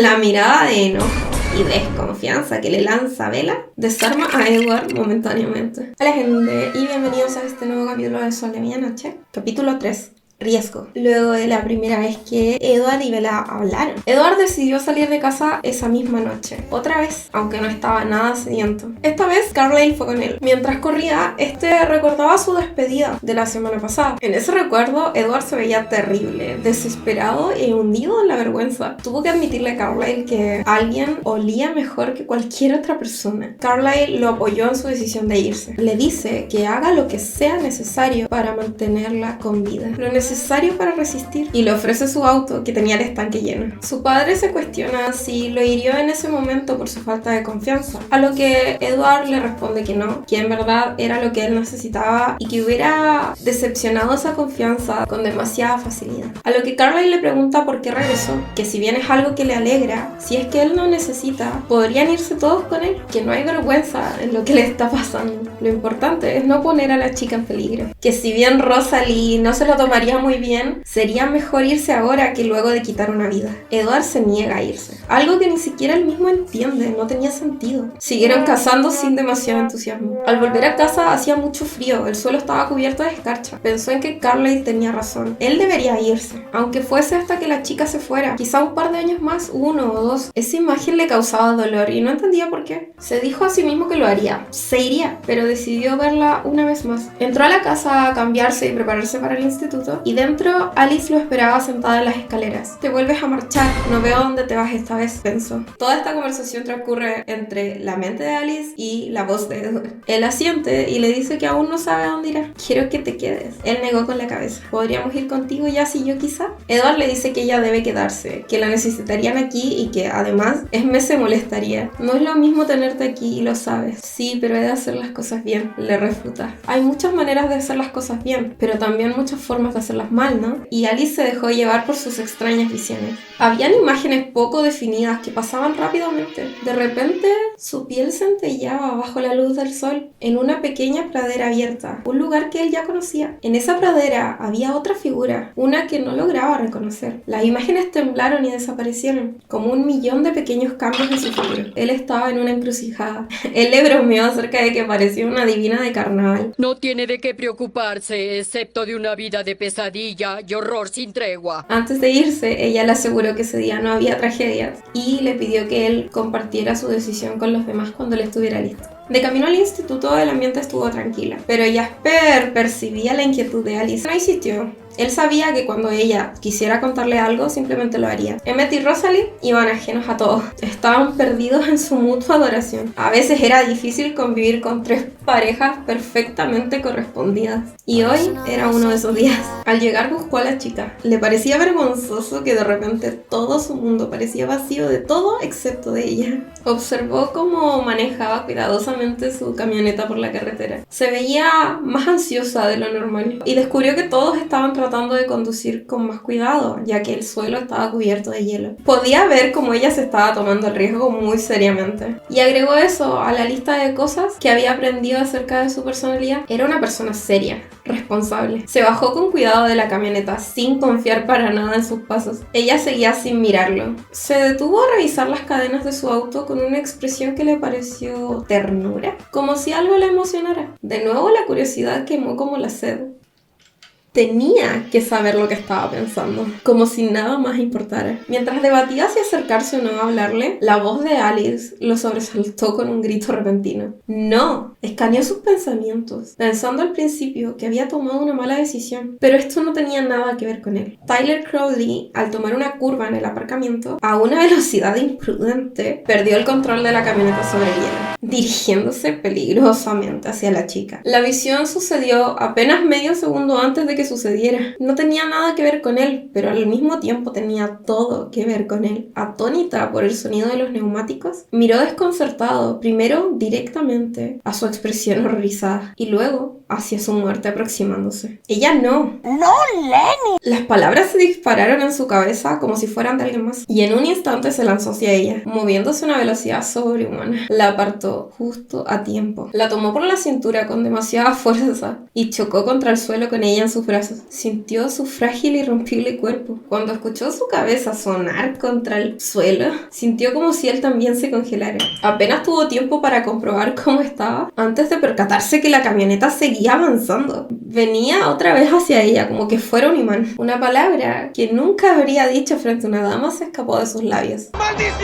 La mirada de enojo y desconfianza que le lanza Bella desarma a Edward momentáneamente. Hola gente y bienvenidos a este nuevo capítulo de Sol de Medianoche, capítulo 3. Riesgo. Luego de la primera vez que Edward y Bella hablaron, Edward decidió salir de casa esa misma noche. Otra vez, aunque no estaba nada sediento. Esta vez Carlisle fue con él. Mientras corría, recordaba su despedida de la semana pasada. En ese recuerdo, Edward se veía terrible, desesperado e hundido en la vergüenza. Tuvo que admitirle a Carlisle que alguien olía mejor que cualquier otra persona. Carlisle lo apoyó en su decisión de irse. Le dice que haga lo que sea necesario para mantenerla con vida. Lo necesario para resistir, y le ofrece su auto que tenía el estanque lleno. Su padre se cuestiona si lo hirió en ese momento por su falta de confianza, a lo que Edward le responde que no, que en verdad era lo que él necesitaba y que hubiera decepcionado esa confianza con demasiada facilidad. A lo que Carlisle le pregunta por qué regresó, que si bien es algo que le alegra, si es que él no necesita, podrían irse todos con él, que no hay vergüenza en lo que le está pasando. Lo importante es no poner a la chica en peligro, que si bien Rosalie no se lo tomaría muy bien, sería mejor irse ahora que luego de quitar una vida. Edward se niega a irse, algo que ni siquiera él mismo entiende, no tenía sentido. Siguieron cazando sin demasiado entusiasmo. Al volver a casa hacía mucho frío, el suelo estaba cubierto de escarcha. Pensó en que Carlisle tenía razón, él debería irse, aunque fuese hasta que la chica se fuera, quizá un par de años más, 1 o 2. Esa imagen le causaba dolor y no entendía por qué. Se dijo a sí mismo que lo haría, se iría, pero decidió verla una vez más. Entró a la casa a cambiarse y prepararse para el instituto, y dentro Alice lo esperaba sentada en las escaleras. Te vuelves a marchar, no veo dónde te vas esta vez, pensó. Toda esta conversación transcurre entre la mente de Alice y la voz de Edward. Él asiente y le dice que aún no sabe a dónde irá. Quiero que te quedes. Él negó con la cabeza. ¿Podríamos ir contigo ya si yo quizá? Edward le dice que ella debe quedarse, que la necesitarían aquí y que además Esme se molestaría. No es lo mismo tenerte aquí y lo sabes. Sí, pero he de hacer las cosas bien, le refuta. Hay muchas maneras de hacer las cosas bien, pero también muchas formas de hacerlas mal, ¿no? Y Alice se dejó llevar por sus extrañas visiones. Habían imágenes poco definidas que pasaban rápidamente. De repente, su piel centelleaba bajo la luz del sol en una pequeña pradera abierta, un lugar que él ya conocía. En esa pradera había otra figura, una que no lograba reconocer. Las imágenes temblaron y desaparecieron, como 1.000.000 de pequeños cambios en su futuro. Él estaba en una encrucijada. Él le bromeó acerca de que parecía una divina de carnaval. No tiene de qué preocuparse, excepto de una vida de pesadilla y horror sin tregua. Antes de irse, ella le aseguró que ese día no había tragedias y le pidió que él compartiera su decisión con los demás cuando él estuviera listo. De camino al instituto, el ambiente estuvo tranquila, pero Jasper percibía la inquietud de Alice. No insistió. Él sabía que cuando ella quisiera contarle algo, simplemente lo haría. Emmett y Rosalie iban ajenos a todo. Estaban perdidos en su mutua adoración. A veces era difícil convivir con 3 parejas perfectamente correspondidas. Y hoy era uno de esos días. Al llegar buscó a la chica. Le parecía vergonzoso que de repente todo su mundo parecía vacío de todo excepto de ella. Observó cómo manejaba cuidadosamente su camioneta por la carretera. Se veía más ansiosa de lo normal y descubrió que todos estaban tratando de conducir con más cuidado, ya que el suelo estaba cubierto de hielo. Podía ver cómo ella se estaba tomando el riesgo muy seriamente. Y agregó eso a la lista de cosas que había aprendido acerca de su personalidad. Era una persona seria, responsable. Se bajó con cuidado de la camioneta, sin confiar para nada en sus pasos. Ella seguía sin mirarlo. Se detuvo a revisar las cadenas de su auto con una expresión que le pareció ternura, como si algo le emocionara. De nuevo la curiosidad quemó como la sed. Tenía que saber lo que estaba pensando, como si nada más importara. Mientras debatía si acercarse o no a hablarle, la voz de Alice lo sobresaltó con un grito repentino. ¡No! Escaneó sus pensamientos, pensando al principio que había tomado una mala decisión, pero esto no tenía nada que ver con él. Tyler Crowley, al tomar una curva en el aparcamiento, a una velocidad imprudente, perdió el control de la camioneta sobre el hielo, dirigiéndose peligrosamente hacia la chica. La visión sucedió apenas medio segundo antes de que sucediera. No tenía nada que ver con él, pero al mismo tiempo tenía todo que ver con él. Atónita por el sonido de los neumáticos, miró desconcertado, primero directamente a su expresión horrorizada y luego hacia su muerte aproximándose. Ella no. ¡No, Lenny! Las palabras se dispararon en su cabeza como si fueran de alguien más. Y en un instante se lanzó hacia ella, moviéndose a una velocidad sobrehumana. La apartó justo a tiempo. La tomó por la cintura con demasiada fuerza y chocó contra el suelo con ella en sus brazos. Sintió su frágil y irrompible cuerpo. Cuando escuchó su cabeza sonar contra el suelo, sintió como si él también se congelara. Apenas tuvo tiempo para comprobar cómo estaba antes de percatarse que la camioneta seguía avanzando. Venía otra vez hacia ella, como que fuera un imán. Una palabra que nunca habría dicho frente a una dama se escapó de sus labios. ¡Maldición!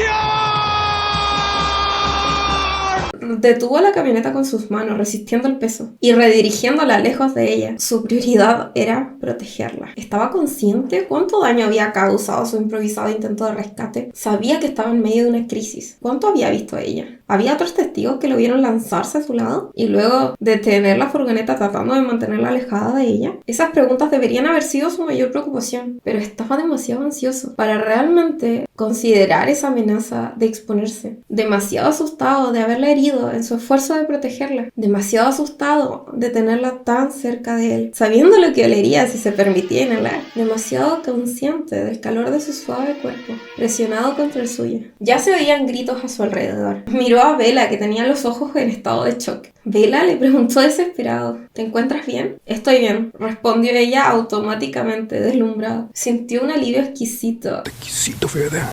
Detuvo la camioneta con sus manos, resistiendo el peso y redirigiéndola lejos de ella. Su prioridad era protegerla. ¿Estaba consciente cuánto daño había causado su improvisado intento de rescate? Sabía que estaba en medio de una crisis. ¿Cuánto había visto ella? ¿Había otros testigos que lo vieron lanzarse a su lado y luego detener la furgoneta tratando de mantenerla alejada de ella? Esas preguntas deberían haber sido su mayor preocupación, pero estaba demasiado ansioso para realmente considerar esa amenaza de exponerse. Demasiado asustado de haberla herido en su esfuerzo de protegerla. Demasiado asustado de tenerla tan cerca de él, sabiendo lo que olería si se permitía inhalar. Demasiado consciente del calor de su suave cuerpo, presionado contra el suyo. Ya se oían gritos a su alrededor. Miró a Bella, que tenía los ojos en estado de shock. Bella le preguntó desesperado: ¿te encuentras bien? Estoy bien, respondió ella automáticamente, deslumbrado. Sintió un alivio exquisito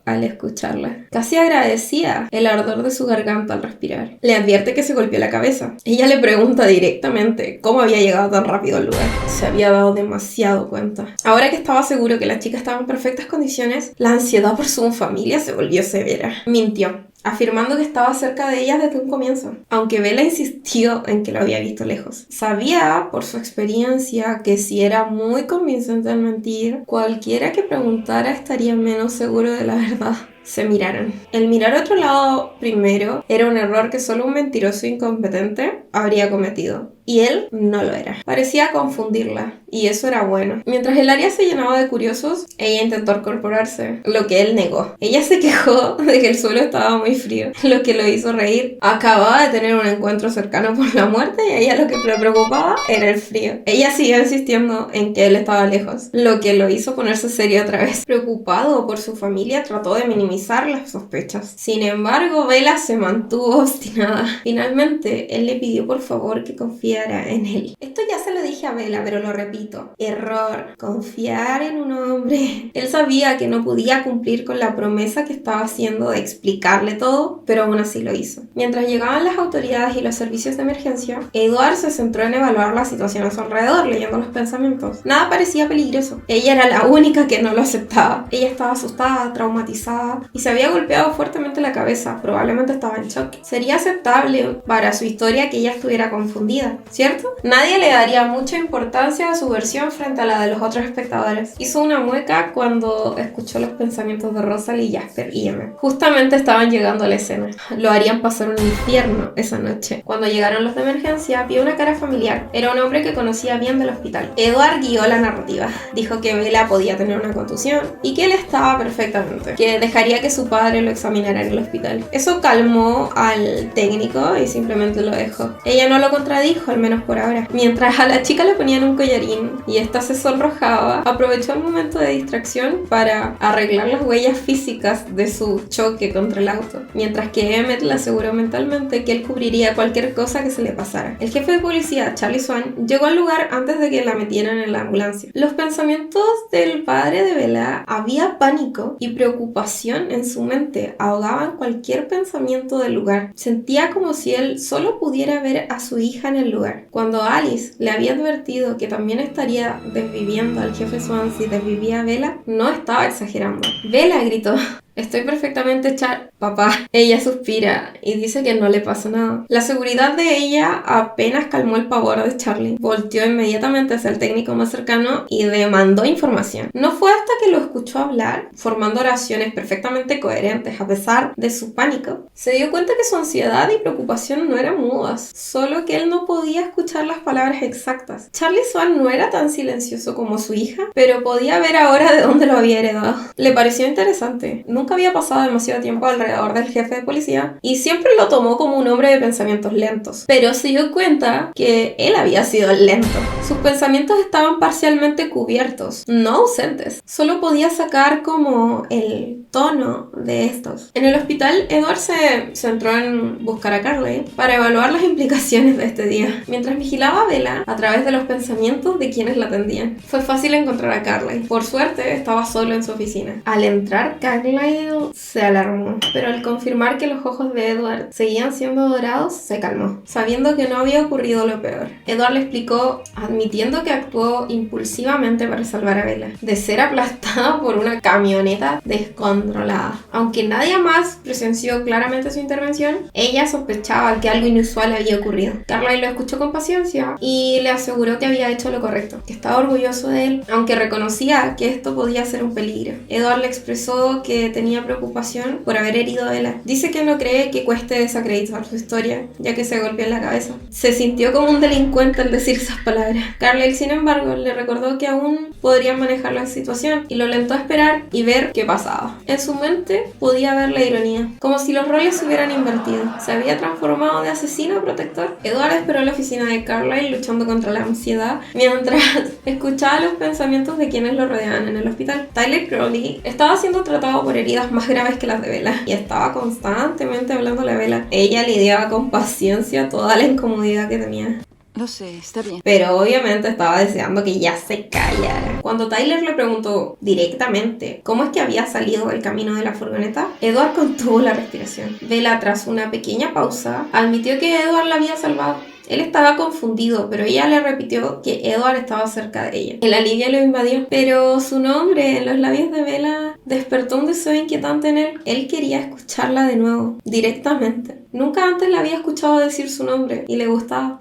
al escucharla. Casi agradecía el ardor de su garganta al respirar. Le advierte que se golpeó la cabeza. Ella le pregunta directamente cómo había llegado tan rápido al lugar. Se había dado demasiado cuenta. Ahora que estaba seguro que la chica estaba en perfectas condiciones, la ansiedad por su familia se volvió severa. Mintió, afirmando que estaba cerca de ella desde un comienzo, aunque Bella insistió en que lo había visto lejos. Sabía, por su experiencia, que si era muy convincente al mentir, cualquiera que preguntara estaría menos seguro de la verdad. Se miraron. El mirar a otro lado primero era un error que solo un mentiroso incompetente habría cometido. Y él no lo era. Parecía confundirla, y eso era bueno. Mientras el área se llenaba de curiosos, ella intentó incorporarse, lo que él negó. Ella se quejó de que el suelo estaba muy frío, lo que lo hizo reír. Acababa de tener un encuentro cercano por la muerte y a ella lo que le preocupaba era el frío. Ella siguió insistiendo en que él estaba lejos, lo que lo hizo ponerse serio otra vez. Preocupado por su familia, trató de minimizar las sospechas. Sin embargo, Bella se mantuvo obstinada. Finalmente, él le pidió por favor que confiara en él. Esto ya se lo dije a Bella, pero lo repito. Error. Confiar en un hombre. Él sabía que no podía cumplir con la promesa que estaba haciendo de explicarle todo, pero aún así lo hizo. Mientras llegaban las autoridades y los servicios de emergencia, Edward se centró en evaluar la situación a su alrededor, leyendo los pensamientos. Nada parecía peligroso. Ella era la única que no lo aceptaba. Ella estaba asustada, traumatizada y se había golpeado fuertemente la cabeza. Probablemente estaba en shock. Sería aceptable para su historia que ella estuviera confundida, ¿cierto? Nadie le daría mucha importancia a su versión frente a la de los otros espectadores. Hizo una mueca cuando escuchó los pensamientos de Rosalie, Jasper y Emma. Justamente estaban llegando a la escena. Lo harían pasar un infierno esa noche. Cuando llegaron los de emergencia, vio una cara familiar. Era un hombre que conocía bien del hospital. Edward guió la narrativa. Dijo que Bella podía tener una contusión y que él estaba perfectamente, que dejaría que su padre lo examinara en el hospital. Eso calmó al técnico y simplemente lo dejó. Ella no lo contradijo, al menos por ahora. Mientras a la chica le ponían un collarín y esta se sonrojaba, aprovechó el momento de distracción para arreglar las huellas físicas de su choque contra el auto, mientras que Emmett le aseguró mentalmente que él cubriría cualquier cosa que se le pasara. El jefe de policía, Charlie Swan, llegó al lugar antes de que la metieran en la ambulancia. Los pensamientos del padre de Bella, había pánico y preocupación en su mente, ahogaban cualquier pensamiento del lugar. Sentía como si él solo pudiera ver a su hija en el lugar. Cuando Alice le había advertido que también estaría desviviendo al jefe Swan si desvivía a Bella, no estaba exagerando. Bella gritó: «Estoy perfectamente papá». Ella suspira y dice que no le pasa nada. La seguridad de ella apenas calmó el pavor de Charlie. Volteó inmediatamente hacia el técnico más cercano y demandó información. No fue hasta que lo escuchó hablar, formando oraciones perfectamente coherentes a pesar de su pánico, se dio cuenta que su ansiedad y preocupación no eran mudas, solo que él no podía escuchar las palabras exactas. Charlie Swan no era tan silencioso como su hija, pero podía ver ahora de dónde lo había heredado. Le pareció interesante. Nunca nunca había pasado demasiado tiempo alrededor del jefe de policía y siempre lo tomó como un hombre de pensamientos lentos. Pero se dio cuenta que él había sido lento. Sus pensamientos estaban parcialmente cubiertos, no ausentes. Solo podía sacar como el tono de estos. En el hospital, Edward se centró en buscar a Carlyle para evaluar las implicaciones de este día, mientras vigilaba a Bella a través de los pensamientos de quienes la atendían. Fue fácil encontrar a Carlyle. Por suerte, estaba solo en su oficina. Al entrar, Carlyle se alarmó, pero al confirmar que los ojos de Edward seguían siendo dorados, se calmó, sabiendo que no había ocurrido lo peor. Edward le explicó, admitiendo que actuó impulsivamente para salvar a Bella, de ser aplastada por una camioneta descontrolada. Aunque nadie más presenció claramente su intervención, ella sospechaba que algo inusual había ocurrido. Carlyle lo escuchó con paciencia y le aseguró que había hecho lo correcto, que estaba orgulloso de él, aunque reconocía que esto podía ser un peligro. Edward le expresó que tenía preocupación por haber herido a Bella. Dice que no cree que cueste desacreditar su historia, ya que se golpeó en la cabeza. Se sintió como un delincuente al decir esas palabras. Carlyle, sin embargo, le recordó que aún podrían manejar la situación y lo alentó a esperar y ver qué pasaba. En su mente podía ver la ironía, como si los roles se hubieran invertido. ¿Se había transformado de asesino a protector? Edward esperó en la oficina de Carlyle luchando contra la ansiedad mientras escuchaba los pensamientos de quienes lo rodeaban en el hospital. Tyler Crowley estaba siendo tratado por heridas más graves que las de Bella y estaba constantemente hablándole a Bella. Ella lidiaba con paciencia toda la incomodidad que tenía. Lo sé, está bien. Pero obviamente estaba deseando que ya se callara. Cuando Tyler le preguntó directamente cómo es que había salido del camino de la furgoneta, Edward contuvo la respiración. Bella, tras una pequeña pausa, admitió que Edward la había salvado. Él estaba confundido, pero ella le repitió que Edward estaba cerca de ella. El alivio lo invadió, pero su nombre en los labios de Bella despertó un deseo inquietante en él. Él quería escucharla de nuevo, directamente. Nunca antes la había escuchado decir su nombre y le gustaba.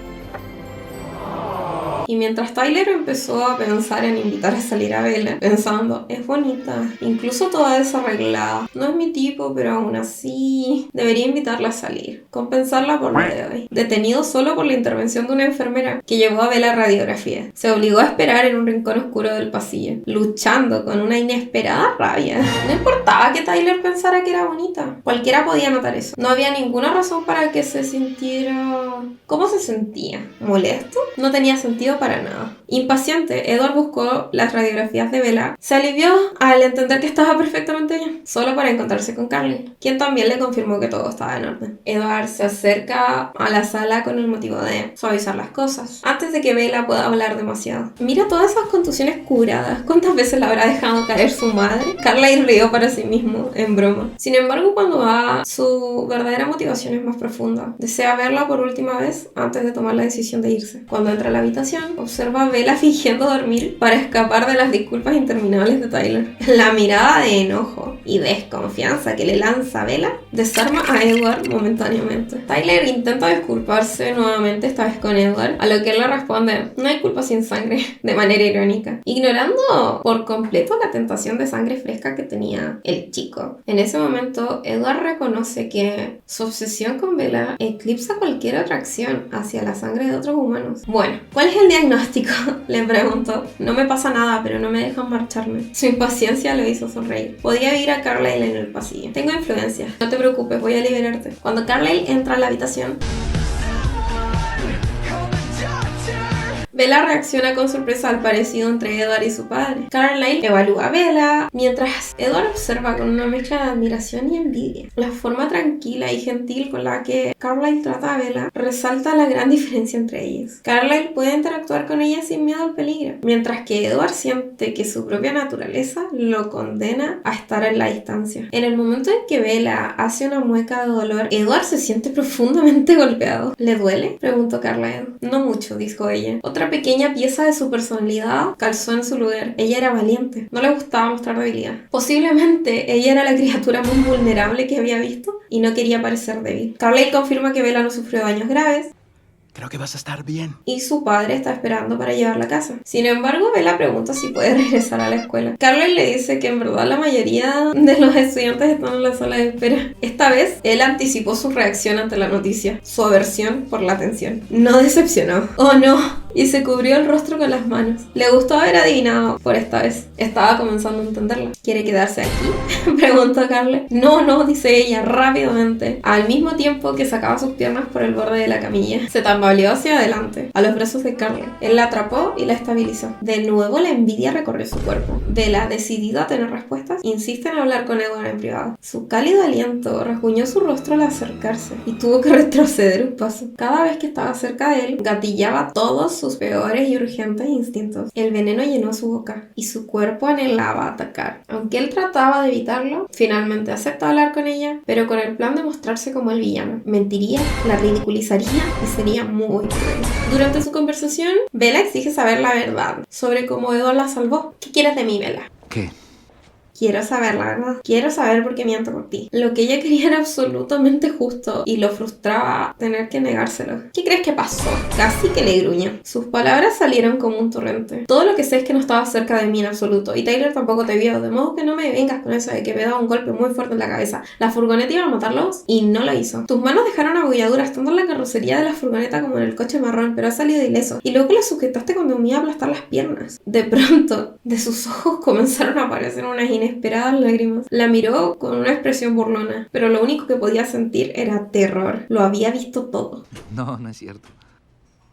Y mientras Tyler empezó a pensar en invitar a salir a Bella, pensando, es bonita, incluso toda desarreglada, no es mi tipo, pero aún así debería invitarla a salir, compensarla por lo de hoy. Detenido solo por la intervención de una enfermera que llevó a Bella a radiografía, se obligó a esperar en un rincón oscuro del pasillo, luchando con una inesperada rabia. No importaba que Tyler pensara que era bonita, cualquiera podía notar eso. No había ninguna razón para que se sintiera... ¿Cómo se sentía? ¿Molesto? No tenía sentido para nada. Impaciente, Edward buscó las radiografías de Bella. Se alivió al entender que estaba perfectamente bien, solo para encontrarse con Carlyle, quien también le confirmó que todo estaba en orden. Edward se acerca a la sala con el motivo de suavizar las cosas, antes de que Bella pueda hablar demasiado. Mira todas esas contusiones curadas. ¿Cuántas veces la habrá dejado caer su madre? Carlyle rió para sí mismo, en broma. Sin embargo, cuando va, su verdadera motivación es más profunda. Desea verla por última vez antes de tomar la decisión de irse. Cuando entra a la habitación, observa a Bella fingiendo dormir para escapar de las disculpas interminables de Tyler. La mirada de enojo y desconfianza que le lanza Bella desarma a Edward momentáneamente. Tyler intenta disculparse nuevamente, esta vez con Edward, a lo que él le responde, no hay culpa sin sangre, de manera irónica, ignorando por completo la tentación de sangre fresca que tenía el chico. En ese momento, Edward reconoce que su obsesión con Bella eclipsa cualquier otra acción hacia la sangre de otros humanos. Bueno, ¿cuál es el diagnóstico? Le preguntó. No me pasa nada, pero no me dejan marcharme. Su impaciencia lo hizo sonreír. Podía ir a Carlyle en el pasillo. Tengo influencia. No te preocupes, voy a liberarte. Cuando Carlyle entra a la habitación, Bella reacciona con sorpresa al parecido entre Edward y su padre. Carlyle evalúa a Bella, mientras Edward observa con una mezcla de admiración y envidia. La forma tranquila y gentil con la que Carlyle trata a Bella resalta la gran diferencia entre ellos. Carlyle puede interactuar con ella sin miedo al peligro, mientras que Edward siente que su propia naturaleza lo condena a estar en la distancia. En el momento en que Bella hace una mueca de dolor, Edward se siente profundamente golpeado. ¿Le duele?, preguntó Carlyle. No mucho, dijo ella. Otra pequeña pieza de su personalidad calzó en su lugar. Ella era valiente, no le gustaba mostrar debilidad. Posiblemente ella era la criatura más vulnerable que había visto y no quería parecer débil. Carlyle confirma que Bella no sufrió daños graves. Creo que vas a estar bien. Y su padre está esperando para llevarla a casa. Sin embargo, Bella pregunta si puede regresar a la escuela. Carlyle le dice que en verdad la mayoría de los estudiantes están en la sala de espera. Esta vez, él anticipó su reacción ante la noticia, su aversión por la atención. No decepcionó. ¡Oh no! y se cubrió el rostro con las manos. Le gustó haber adivinado por esta vez. Estaba comenzando a entenderla. ¿Quiere quedarse aquí? Preguntó Carly. No, dice ella rápidamente, al mismo tiempo que sacaba sus piernas por el borde de la camilla. Se tambaleó hacia adelante, a los brazos de Carly. Él la atrapó y la estabilizó. De nuevo la envidia recorrió su cuerpo. Bella, decidida a tener respuestas, insiste en hablar con Edward en privado. Su cálido aliento rasguñó su rostro al acercarse y tuvo que retroceder un paso. Cada vez que estaba cerca de él, gatillaba todos sus peores y urgentes instintos. El veneno llenó su boca y su cuerpo anhelaba atacar. Aunque él trataba de evitarlo, finalmente aceptó hablar con ella, pero con el plan de mostrarse como el villano. Mentiría, la ridiculizaría y sería muy cruel. Durante su conversación, Bella exige saber la verdad sobre cómo Edward la salvó. ¿Qué quieres de mí, Bella? ¿Qué? Quiero saber la verdad. Quiero saber por qué miento por ti. Lo que ella quería era absolutamente justo y lo frustraba tener que negárselo. ¿Qué crees que pasó? Casi que le gruñó. Sus palabras salieron como un torrente. Todo lo que sé es que no estabas cerca de mí en absoluto y Tyler tampoco te vio, de modo que no me vengas con eso de que me daba un golpe muy fuerte en la cabeza. La furgoneta iba a matarlos y no lo hizo. Tus manos dejaron abolladuras tanto en la carrocería de la furgoneta como en el coche marrón, pero has salido ileso. Y luego la sujetaste cuando me iba a aplastar las piernas. De pronto, de sus ojos comenzaron a aparecer unas inesperadas lágrimas. La miró con una expresión burlona, pero lo único que podía sentir era terror. Lo había visto todo. No es cierto.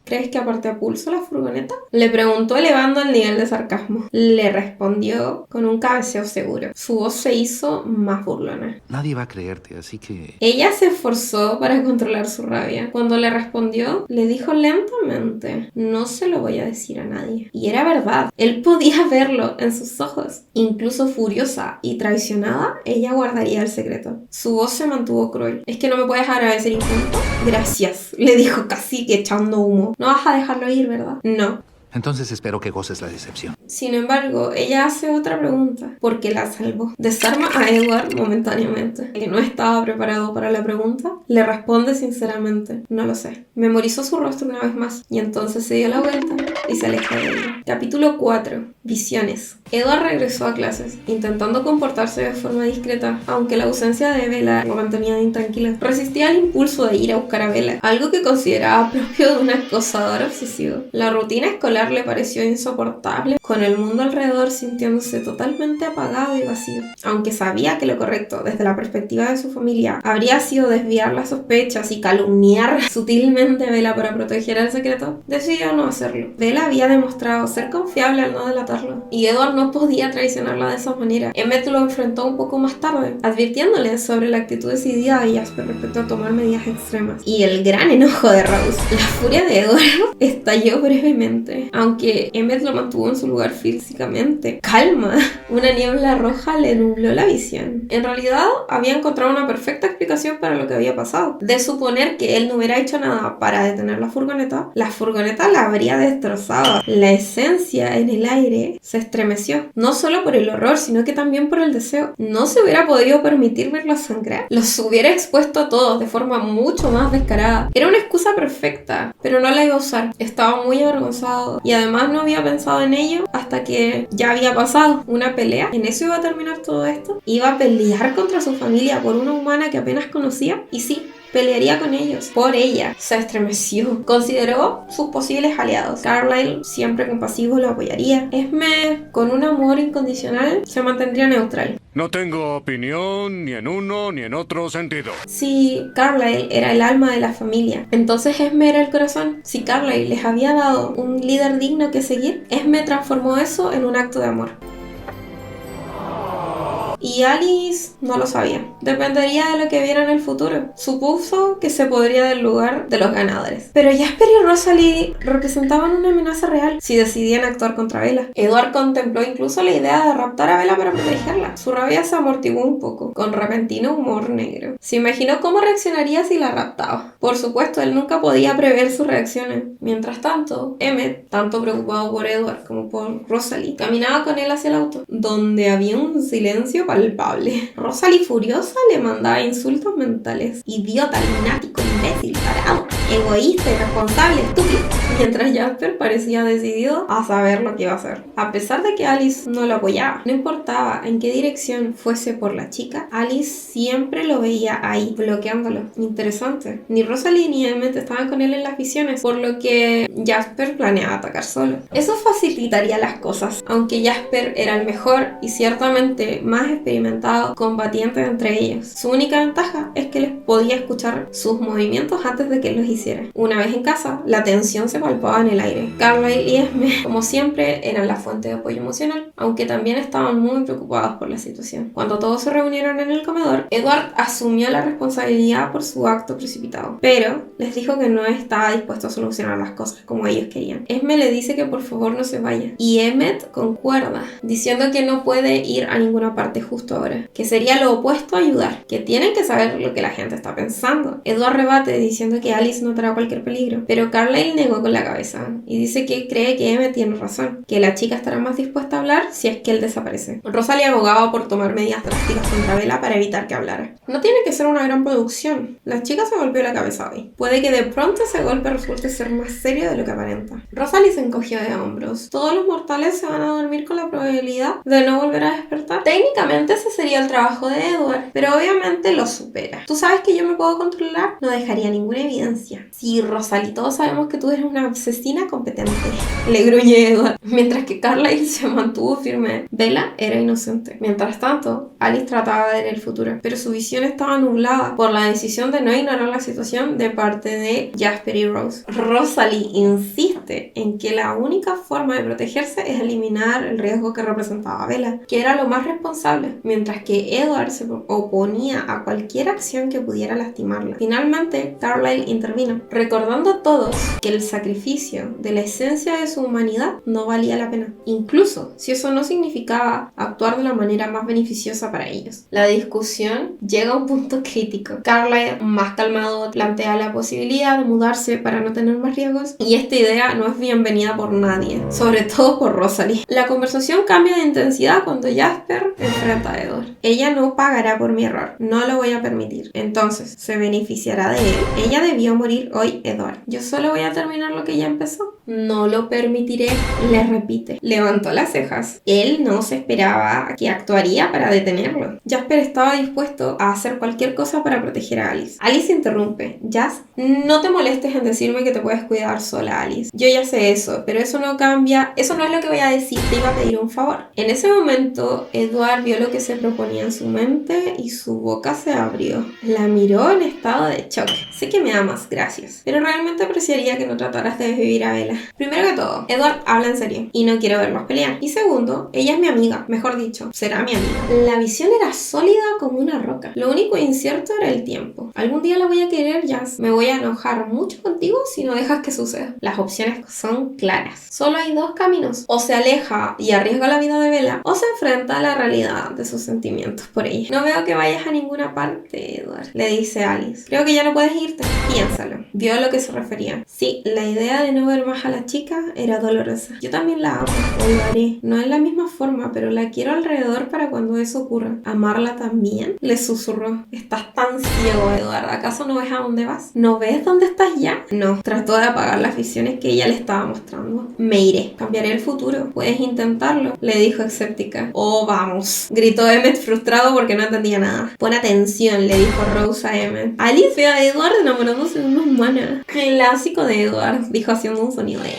¿Crees que aparte a pulso la furgoneta? Le preguntó elevando el nivel de sarcasmo. Le respondió con un cabeceo seguro. Su voz se hizo más burlona. Nadie va a creerte, así que... Ella se esforzó para controlar su rabia. Cuando le respondió, le dijo lentamente: no se lo voy a decir a nadie. Y era verdad. Él podía verlo en sus ojos. Incluso furiosa y traicionada, ella guardaría el secreto. Su voz se mantuvo cruel. ¿Es que no me puedes agradecer infinito? Gracias, le dijo casi que echando humo. No vas a dejarlo ir, ¿verdad? No. Entonces espero que goces la decepción. Sin embargo, ella hace otra pregunta. ¿Por qué la salvó? Desarma a Edward momentáneamente, que no estaba preparado para la pregunta. Le responde sinceramente: no lo sé. Memorizó su rostro una vez más y entonces se dio la vuelta y se alejó de ella. Capítulo 4. Visiones. Edward regresó a clases, intentando comportarse de forma discreta, aunque la ausencia de Bella lo mantenía intranquilo. Resistía al impulso de ir a buscar a Bella, algo que consideraba propio de un acosador obsesivo. La rutina escolar le pareció insoportable, con el mundo alrededor sintiéndose totalmente apagado y vacío. Aunque sabía que lo correcto, desde la perspectiva de su familia, habría sido desviar las sospechas y calumniar sutilmente a Bella para proteger el secreto, decidió no hacerlo. Bella había demostrado ser confiable al no delatarlo, y Edward no podía traicionarla de esa manera. Emmett lo enfrentó un poco más tarde, advirtiéndole sobre la actitud decidida de Jasper respecto a tomar medidas extremas. Y el gran enojo de Rose. La furia de Edward estalló brevemente, aunque Emmett lo mantuvo en su lugar físicamente. Calma. Una niebla roja le nubló la visión. En realidad, había encontrado una perfecta explicación para lo que había pasado. De suponer que él no hubiera hecho nada para detener la furgoneta la habría destrozado. La esencia en el aire se estremeció, no solo por el horror, sino que también por el deseo. No se hubiera podido permitir verlos sangrar. Los hubiera expuesto a todos de forma mucho más descarada. Era una excusa perfecta, pero no la iba a usar. Estaba muy avergonzado y además no había pensado en ello hasta que ya había pasado una pelea. En eso iba a terminar todo esto. Iba a pelear contra su familia por una humana que apenas conocía, y sí, pelearía con ellos. Por ella. Se estremeció. Consideró sus posibles aliados. Carlyle, siempre compasivo, lo apoyaría. Esme, con un amor incondicional, se mantendría neutral. No tengo opinión ni en uno ni en otro sentido. Si Carlyle era el alma de la familia, entonces Esme era el corazón. Si Carlyle les había dado un líder digno que seguir, Esme transformó eso en un acto de amor. Y Alice no lo sabía. Dependería de lo que viera en el futuro. Supuso que se podría dar lugar de los ganadores. Pero Jasper y Rosalie representaban una amenaza real si decidían actuar contra Bella. Edward contempló incluso la idea de raptar a Bella para protegerla. Su rabia se amortiguó un poco, con repentino humor negro. Se imaginó cómo reaccionaría si la raptaba. Por supuesto, él nunca podía prever sus reacciones. Mientras tanto, Emmett, tanto preocupado por Edward como por Rosalie, caminaba con él hacia el auto, donde había un silencio palpable. Rosalie furiosa le mandaba insultos mentales. Idiota, lunático, imbécil, tarado, egoísta, irresponsable, estúpido. Mientras Jasper parecía decidido a saber lo que iba a hacer. A pesar de que Alice no lo apoyaba, no importaba en qué dirección fuese por la chica, Alice siempre lo veía ahí, bloqueándolo. Interesante. Ni Rosalie ni Emmett estaban con él en las visiones, por lo que Jasper planeaba atacar solo. Eso facilitaría las cosas, aunque Jasper era el mejor y ciertamente más experimentado combatiente entre ellos. Su única ventaja es que les podía escuchar sus movimientos antes de que los hiciera. Una vez en casa, la tensión se palpaba en el aire. Carlyle y Esme, como siempre, eran la fuente de apoyo emocional, aunque también estaban muy preocupados por la situación. Cuando todos se reunieron en el comedor, Edward asumió la responsabilidad por su acto precipitado, pero les dijo que no estaba dispuesto a solucionar las cosas como ellos querían. Esme le dice que por favor no se vaya, y Emmett concuerda, diciendo que no puede ir a ninguna parte justo ahora, que sería lo opuesto a ayudar, que tienen que saber lo que la gente está pensando. Edward rebate diciendo que Alice no traerá cualquier peligro, pero Carlyle negó con la cabeza y dice que cree que Emmett tiene razón, que la chica estará más dispuesta a hablar si es que él desaparece. Rosalie abogaba por tomar medidas drásticas contra Bella para evitar que hablara. No tiene que ser una gran producción. La chica se golpeó la cabeza hoy. Puede que de pronto ese golpe resulte ser más serio de lo que aparenta. Rosalie se encogió de hombros. Todos los mortales se van a dormir con la probabilidad de no volver a despertar. Técnicamente ese sería el trabajo de Edward, pero obviamente lo supera. ¿Tú sabes que yo me puedo controlar? No dejaría ninguna evidencia. Sí, Rosalie, todos sabemos que tú eres una asesina competente, le gruñe Edward, mientras que Carlyle se mantuvo firme. Bella era inocente. Mientras tanto, Alice trataba de ver el futuro, pero su visión estaba nublada por la decisión de no ignorar la situación de parte de Jasper y Rose. Rosalie insiste en que la única forma de protegerse es eliminar el riesgo que representaba Bella, que era lo más responsable, mientras que Edward se oponía a cualquier acción que pudiera lastimarla. Finalmente, Carlyle intervino, recordando a todos que el sacrificio de la esencia de su humanidad no valía la pena, incluso si eso no significaba actuar de la manera más beneficiosa para ellos. La discusión llega a un punto crítico. Carlyle, más calmado, plantea la posibilidad de mudarse para no tener más riesgos, y esta idea no es bienvenida por nadie, sobre todo por Rosalie. La conversación cambia de intensidad cuando Jasper enfrenta a Edward. Ella no pagará por mi error, no lo voy a permitir. Entonces, ¿se beneficiará de él? Ella debió morir hoy, Edward. Yo solo voy a terminar lo que ya empezó. No lo permitiré, le repite. Levantó las cejas. Él no se esperaba que actuaría para detenerlo. Jasper estaba dispuesto a hacer cualquier cosa para proteger a Alice. Alice interrumpe. Jas, no te molestes en decirme que te puedes cuidar sola, Alice. Yo ya sé eso, pero eso no cambia. Eso no es lo que voy a decir. Te iba a pedir un favor. En ese momento, Edward vio lo que se proponía en su mente y su boca se abrió. La miró en estado de shock. Sé que me amas, gracias, pero realmente apreciaría que no trataras de desvivir a Bella. Primero que todo, Edward habla en serio y no quiero verlos pelear. Y segundo, ella es mi amiga, mejor dicho, será mi amiga. La visión era sólida como una roca. Lo único incierto era el tiempo. Algún día la voy a querer, Jas. Me voy a enojar mucho contigo si no dejas que suceda. Las opciones son claras. Solo hay dos caminos. O se aleja y arriesga la vida de Bella, o se enfrenta a la realidad de sus sentimientos por ella. No veo que vayas a ninguna parte, Edward, le dice Alice. Creo que ya no puedes irte. Piénsalo. Vio a lo que se refería. Sí, la idea de no ver más a la chica era dolorosa. Yo también la amo, o lo haré. No en la misma forma, pero la quiero alrededor para cuando eso ocurra. ¿Amarla también? Le susurró. Estás tan ciego, Edward. ¿Acaso no ves a dónde vas? ¿No ves dónde estás ya? No. Trató de apagar las visiones que ella le estaba mostrando. Me iré. Cambiaré el futuro. Puedes intentarlo, le dijo escéptica. Oh, vamos. Gritó Emmett frustrado porque no entendía nada. Pon atención, le dijo Rose a Emmett. Alice ve a Edward enamorándose de una humana. Clásico de Edward, dijo haciendo un sonido de...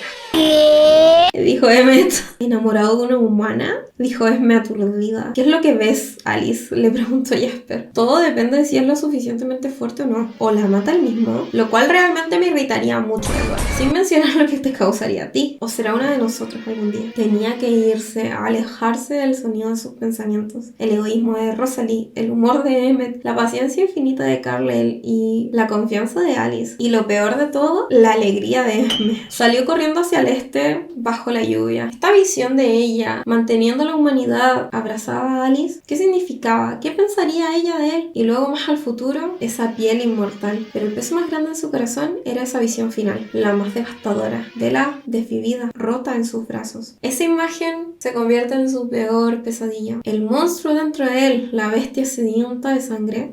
Dijo Emmett. ¿Enamorado de una humana? Dijo Esme aturdida. ¿Qué es lo que ves, Alice? Le preguntó Jasper. Todo depende de si es lo suficientemente fuerte o no. O la mata él mismo, lo cual realmente me irritaría mucho, Edward, sin mencionar lo que te causaría a ti. O será una de nosotros algún día. Tenía que irse, a alejarse del sonido de sus pensamientos. El egoísmo de Rosalie, el humor de Emmett, la paciencia infinita de Carlyle y la confianza de Alice. Y lo peor de todo, la alegría de Esme. Salió corriendo hacia celeste bajo la lluvia. Esta visión de ella manteniendo la humanidad abrazada a Alice, ¿qué significaba? ¿Qué pensaría ella de él? Y luego más al futuro, esa piel inmortal. Pero el peso más grande en su corazón era esa visión final, la más devastadora. Bella desvivida, rota en sus brazos. Esa imagen se convierte en su peor pesadilla. El monstruo dentro de él, la bestia sedienta de sangre,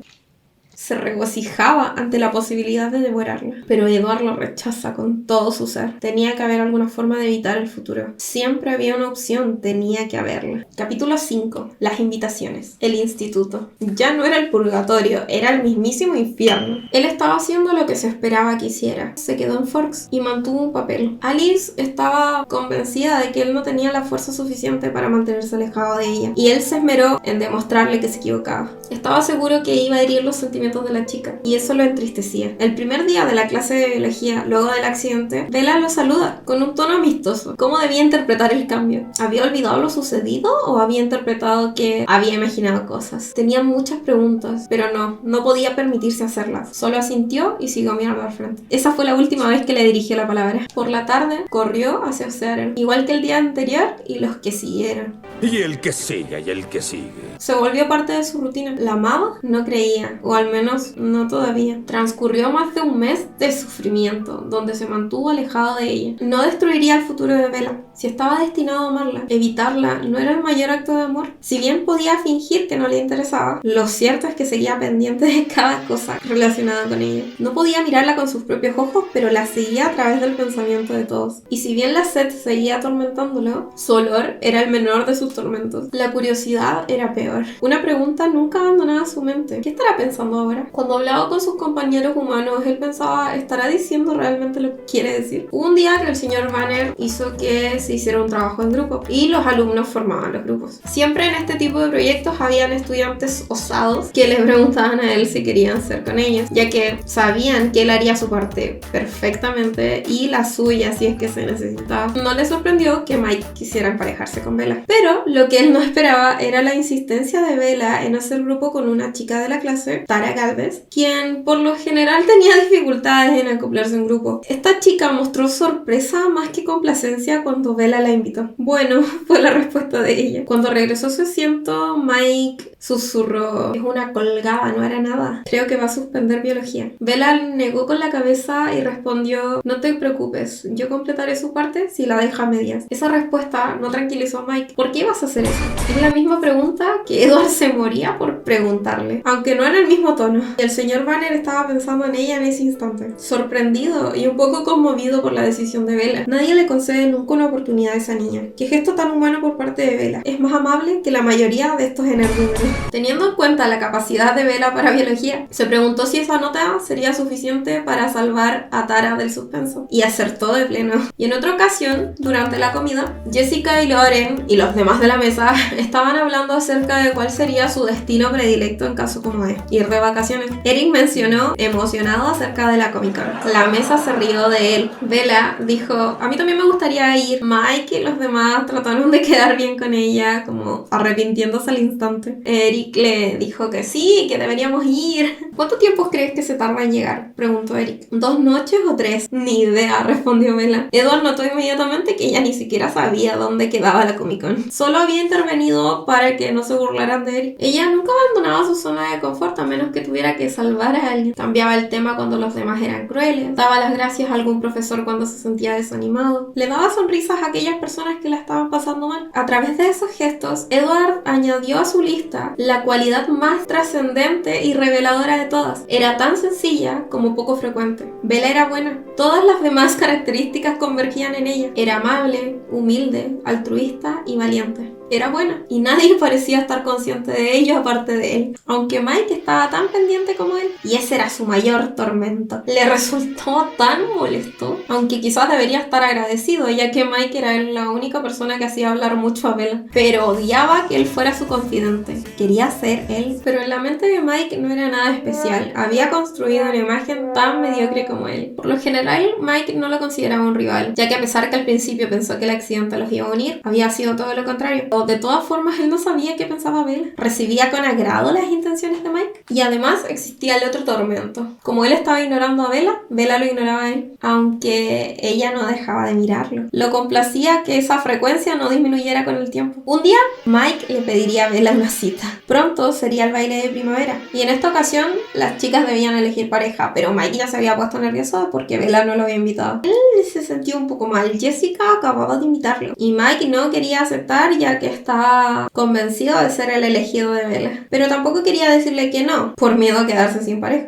se regocijaba ante la posibilidad de devorarla. Pero Edward lo rechaza con todo su ser. Tenía que haber alguna forma de evitar el futuro. Siempre había una opción, tenía que haberla. Capítulo 5. Las invitaciones. El instituto. Ya no era el purgatorio, era el mismísimo infierno. Él estaba haciendo lo que se esperaba que hiciera. Se quedó en Forks y mantuvo un papel. Alice estaba convencida de que él no tenía la fuerza suficiente para mantenerse alejado de ella. Y él se esmeró en demostrarle que se equivocaba. Estaba seguro que iba a herir los sentimientos de la chica, y eso lo entristecía. El primer día de la clase de biología, luego del accidente, Bella lo saluda con un tono amistoso. ¿Cómo debía interpretar el cambio? ¿Había olvidado lo sucedido o había interpretado que había imaginado cosas? Tenía muchas preguntas, pero no podía permitirse hacerlas. Solo asintió y siguió mirando al frente. Esa fue la última vez que le dirigió la palabra. Por la tarde, corrió hacia Ocean, igual que el día anterior y los que siguieron. Y el que sigue, y el que sigue. Se volvió parte de su rutina. ¿La amaba? No creía, o al menos no todavía. Transcurrió más de un mes de sufrimiento, donde se mantuvo alejado de ella. No destruiría el futuro de Bella. Si estaba destinado a amarla, evitarla no era el mayor acto de amor. Si bien podía fingir que no le interesaba, lo cierto es que seguía pendiente de cada cosa relacionada con ella. No podía mirarla con sus propios ojos, pero la seguía a través del pensamiento de todos. Y si bien la sed seguía atormentándolo, su olor era el menor de sus tormentos. La curiosidad era peor. Una pregunta nunca abandonaba su mente. ¿Qué estará pensando ahora? Cuando hablaba con sus compañeros humanos, él pensaba, ¿estará diciendo realmente lo que quiere decir? Hubo un día que el señor Banner hizo que se hiciera un trabajo en grupo y los alumnos formaban los grupos. Siempre en este tipo de proyectos habían estudiantes osados que le preguntaban a él si querían ser con ellos, ya que sabían que él haría su parte perfectamente y la suya si es que se necesitaba. No le sorprendió que Mike quisiera emparejarse con Bella, pero lo que él no esperaba era la insistencia de Bella en hacer grupo con una chica de la clase, Tara Galvez, quien por lo general tenía dificultades en acoplarse a un grupo. Esta chica mostró sorpresa más que complacencia cuando Bella la invitó. Bueno, fue la respuesta de ella. Cuando regresó a su asiento, Mike susurró, es una colgada, no era nada. Creo que va a suspender biología. Bella negó con la cabeza y respondió, no te preocupes, yo completaré su parte si la deja a medias. Esa respuesta no tranquilizó a Mike. ¿Por qué ibas a hacer eso? Es la misma pregunta que Edward se moría por preguntarle, aunque no en el mismo tono. Y el señor Banner estaba pensando en ella en ese instante, sorprendido y un poco conmovido por la decisión de Bella. Nadie le concede nunca una oportunidad a esa niña. Qué gesto tan humano por parte de Bella. Es más amable que la mayoría de estos energúmenos. Teniendo en cuenta la capacidad de Bella para biología, se preguntó si esa nota sería suficiente para salvar a Tara del suspenso. Y acertó de pleno. Y en otra ocasión, durante la comida, Jessica y Lauren y los demás de la mesa estaban hablando acerca de cuál sería su destino predilecto en caso como este, ir de vacaciones. Eric mencionó, emocionado, acerca de la Comic Con. La mesa se rió de él. Bella dijo, a mí también me gustaría ir. Mike y los demás trataron de quedar bien con ella, como arrepintiéndose al instante. Eric le dijo que sí, que deberíamos ir. ¿Cuánto tiempo crees que se tarda en llegar?, preguntó Eric. ¿2 noches o 3? Ni idea, respondió Bella. Edward notó inmediatamente que ella ni siquiera sabía dónde quedaba la Comic Con. Solo había intervenido para que no se burlaran de Eric. Ella nunca abandonaba su zona de confort a menos que tuviera que salvar a alguien. Cambiaba el tema cuando los demás eran crueles. Daba las gracias a algún profesor cuando se sentía desanimado. Le daba sonrisas a aquellas personas que la estaban pasando mal. A través de esos gestos, Edward añadió a su lista la cualidad más trascendente y reveladora de todas. Era tan sencilla como poco frecuente. Bella era buena. Todas las demás características convergían en ella. Era amable, humilde, altruista y valiente. Era buena y nadie parecía estar consciente de ello aparte de él, aunque Mike estaba tan pendiente como él, y ese era su mayor tormento. Le resultó tan molesto, aunque quizás debería estar agradecido, ya que Mike era la única persona que hacía hablar mucho a Bella, pero odiaba que él fuera su confidente. Quería ser él, pero en la mente de Mike no era nada especial. Había construido una imagen tan mediocre como él. Por lo general, Mike no lo consideraba un rival, ya que a pesar que al principio pensó que el accidente los iba a unir, había sido todo lo contrario. Pero de todas formas él no sabía qué pensaba Bella. Recibía con agrado las intenciones de Mike. Y además existía el otro tormento. Como él estaba ignorando a Bella, Bella lo ignoraba a él. Aunque ella no dejaba de mirarlo. Lo complacía que esa frecuencia no disminuyera con el tiempo. Un día, Mike le pediría a Bella una cita. Pronto sería el baile de primavera. Y en esta ocasión, las chicas debían elegir pareja. Pero Mike ya se había puesto nervioso porque Bella no lo había invitado. Él se sentía un poco mal. Jessica acababa de invitarlo. Y Mike no quería aceptar ya que estaba convencido de ser el elegido de Bella. Pero tampoco quería decirle que no, por miedo a quedarse sin pareja.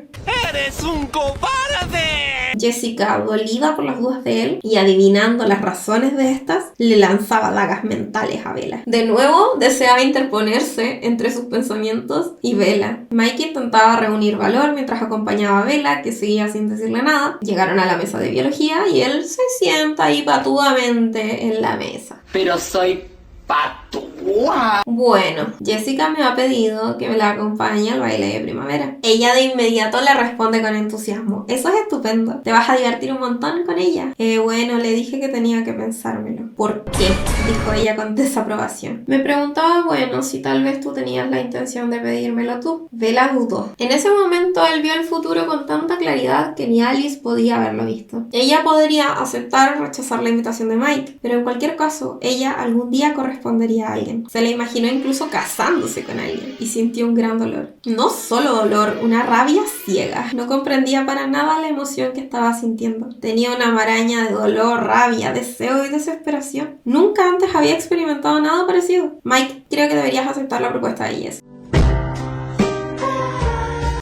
¡Eres un cobarde! Jessica, dolida por las dudas de él y adivinando las razones de estas, le lanzaba dagas mentales a Bella. De nuevo, deseaba interponerse entre sus pensamientos y Bella. Mike intentaba reunir valor mientras acompañaba a Bella, que seguía sin decirle nada. Llegaron a la mesa de biología y él se sienta ahí patudamente en la mesa. Pero soy patúa. Bueno, Jessica me ha pedido que me la acompañe al baile de primavera. Ella de inmediato le responde con entusiasmo. Eso es estupendo. Te vas a divertir un montón con ella. Bueno, le dije que tenía que pensármelo. ¿Por qué? Dijo ella con desaprobación. Me preguntaba, bueno, si tal vez tú tenías la intención de pedírmelo tú. Bella dudó. En ese momento él vio el futuro con tanta claridad que ni Alice podía haberlo visto. Ella podría aceptar o rechazar la invitación de Mike, pero en cualquier caso, ella algún día correspondería a alguien. Se le imaginó incluso casándose con alguien y sintió un gran dolor. No solo dolor, una rabia ciega. No comprendía para nada la emoción que estaba sintiendo. Tenía una maraña de dolor, rabia, deseo y desesperación. Nunca antes había experimentado nada parecido. Mike, creo que deberías aceptar la propuesta de Jess.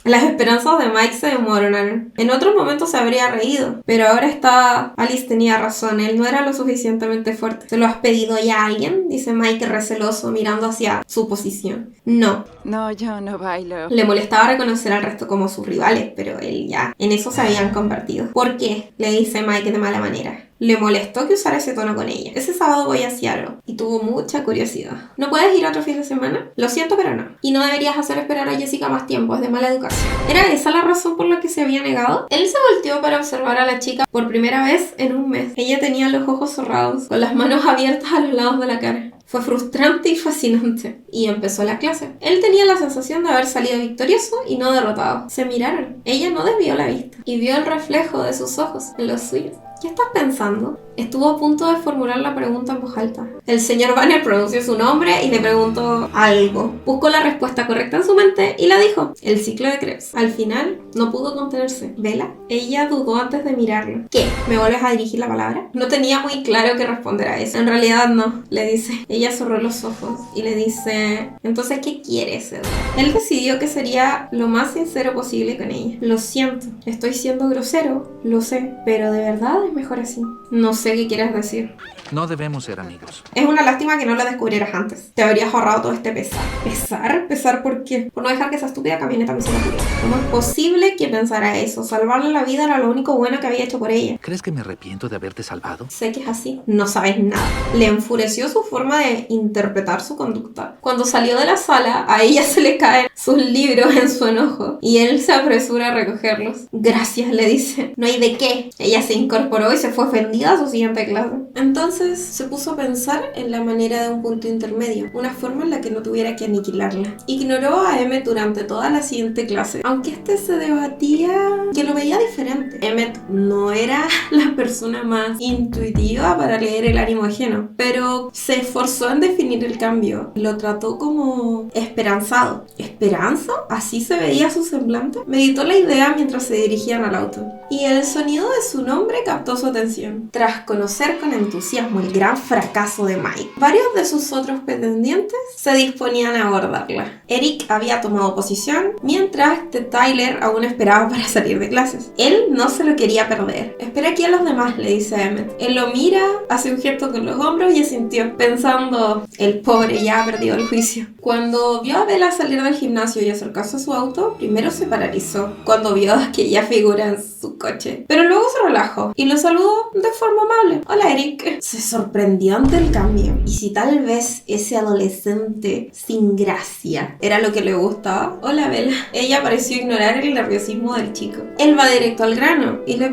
Las esperanzas de Mike se desmoronaron. En otros momentos se habría reído, pero ahora Alice tenía razón, él no era lo suficientemente fuerte. ¿Se lo has pedido ya a alguien? Dice Mike receloso, mirando hacia su posición. No. No, yo no bailo. Le molestaba reconocer al resto como sus rivales, pero él ya en eso se habían convertido. ¿Por qué? Le dice Mike de mala manera. Le molestó que usara ese tono con ella. Ese sábado voy a Seattle y tuvo mucha curiosidad. ¿No puedes ir otro fin de semana? Lo siento, pero no. Y no deberías hacer esperar a Jessica más tiempo, es de mala educación. ¿Era esa la razón por la que se había negado? Él se volteó para observar a la chica por primera vez en un mes. Ella tenía los ojos cerrados, con las manos abiertas a los lados de la cara. Fue frustrante y fascinante. Y empezó la clase. Él tenía la sensación de haber salido victorioso y no derrotado. Se miraron. Ella no desvió la vista y vio el reflejo de sus ojos en los suyos. ¿Qué estás pensando? Estuvo a punto de formular la pregunta en voz alta. El señor Banner pronunció su nombre y le preguntó algo. Buscó la respuesta correcta en su mente y la dijo. El ciclo de Krebs. Al final, no pudo contenerse. ¿Bella? Ella dudó antes de mirarlo. ¿Qué? ¿Me vuelves a dirigir la palabra? No tenía muy claro qué responder a eso. En realidad no, le dice. Ella cerró los ojos y le dice... Entonces, ¿qué quieres, Edward? Él decidió que sería lo más sincero posible con ella. Lo siento, estoy siendo grosero, lo sé, pero de verdad es mejor así. No sé qué quieres decir. No debemos ser amigos. Es una lástima que no lo descubrieras antes. Te habrías ahorrado todo este pesar. ¿Pesar? ¿Pesar por qué? Por no dejar que esa estúpida camioneta me hiciera curiosa. ¿Cómo es posible que pensara eso? Salvarle la vida era lo único bueno que había hecho por ella. ¿Crees que me arrepiento de haberte salvado? Sé que es así. No sabes nada. Le enfureció su forma de interpretar su conducta. Cuando salió de la sala, a ella se le caen sus libros en su enojo y él se apresura a recogerlos. Gracias, le dice. No hay de qué. Ella se incorporó y se fue ofendida a su siguiente clase. Entonces se puso a pensar en la manera de un punto intermedio, una forma en la que no tuviera que aniquilarla. Ignoró a Emmett durante toda la siguiente clase, aunque se debatía que lo veía diferente. Emmett no era la persona más intuitiva para leer el ánimo ajeno, pero se esforzó en definir el cambio. Lo trató como esperanzado. ¿Esperanza? ¿Así se veía su semblante? Meditó la idea mientras se dirigían al auto, y el sonido de su nombre captó su atención. Tras conocer con entusiasmo el gran fracaso de Mike, varios de sus otros pretendientes se disponían a abordarla. Eric había tomado posición, mientras que Tyler aún esperaba para salir de clases. Él no se lo quería perder. Espera aquí a los demás, le dice Emmett. Él lo mira, hace un gesto con los hombros y asintió, pensando, el pobre ya ha perdido el juicio. Cuando vio a Bella salir del gimnasio y acercarse a su auto, primero se paralizó cuando vio aquella figura en su coche, pero luego se relajó y lo saludó de forma amable. Hola, Eric. Se sorprendió ante el cambio, y si tal vez ese adolescente sin gracia Era lo que le gustaba. Hola, Bella. Ella pareció ignorar el nerviosismo del chico. Él va directo al grano y le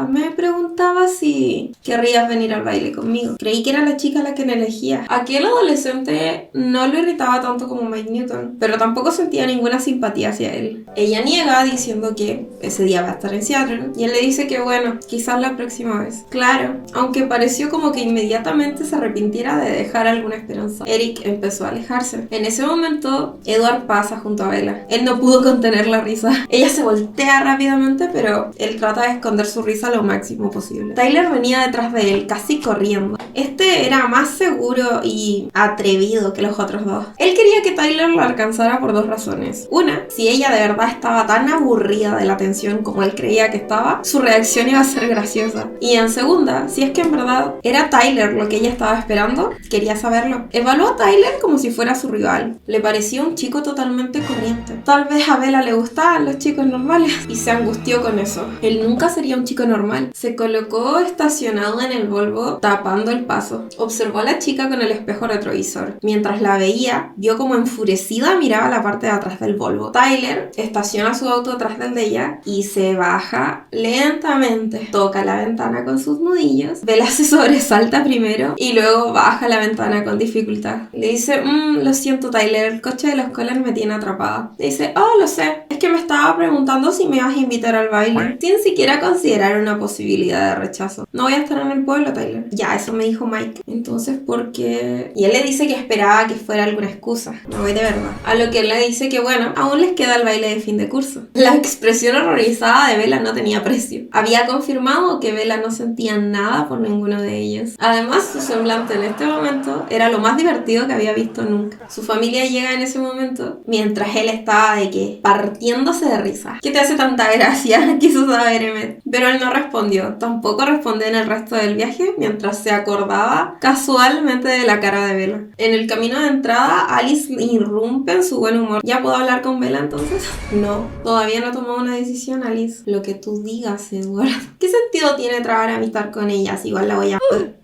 me preguntaba si querrías venir al baile conmigo. Creí que era la chica la que me elegía. Aquel adolescente no lo irritaba tanto como Mike Newton, pero tampoco sentía ninguna simpatía hacia él. Ella niega diciendo que ese día va a estar en Seattle y él le dice que bueno, quizás la próxima vez. Claro, aunque pareció como que inmediatamente se arrepintiera de dejar alguna esperanza. Eric empezó a alejarse. En ese momento, Edward pasa junto a Bella. Él no pudo contener la risa. Ella se voltea rápidamente, pero él trata de esconder su risa lo máximo posible. Tyler venía detrás de él, casi corriendo. Este era más seguro y atrevido que los otros dos. Él quería que Tyler lo alcanzara por dos razones. Una, si ella de verdad estaba tan aburrida de la atención como él creía que estaba, su reacción iba a ser graciosa. Y en segunda, si es que en verdad era Tyler lo que ella estaba esperando, quería saberlo. Evaluó a Tyler como si fuera su rival. Le parecía un chico totalmente corriente. Tal vez a Bella le gustaban los chicos normales y se angustió con eso. Él nunca sería un chico normal. Se colocó estacionado en el Volvo, tapando el paso. Observó a la chica con el espejo retrovisor. Mientras la veía, vio como enfurecida miraba la parte de atrás del Volvo. Tyler estaciona su auto atrás del de ella y se baja lentamente. Toca la ventana con sus nudillos. Bella se sobresalta primero y luego baja la ventana con dificultad. Le dice, lo siento Tyler, el coche de los Cullen me tiene atrapada. Le dice, oh, lo sé, es que me estaba preguntando si me ibas a invitar al baile, sin siquiera considerar una posibilidad de rechazo. No voy a estar en el pueblo, Tyler. Ya, eso me dijo Mike. Entonces, ¿por qué? Y él le dice que esperaba que fuera alguna excusa. No voy de verdad. A lo que él le dice que bueno, aún les queda el baile de fin de curso. La expresión horrorizada de Bella no tenía precio. Había confirmado que Bella no sentía nada por ninguno de ellos. Además, su semblante en este momento era lo más divertido que había visto nunca. Su familia llega en ese momento mientras él estaba de que partiéndose de risa. ¿Qué te hace tanta gracia? Quiso saber Emmett. Pero él no respondió. Tampoco respondió en el resto del viaje mientras se acordaba casualmente de la cara de Bella. En el camino de entrada, Alice irrumpe en su buen humor. ¿Ya puedo hablar con Bella entonces? No, todavía no he tomado una decisión, Alice. Lo que tú digas, Edward. ¿Qué sentido tiene tratar a amistad con ellas? Igual la voy a...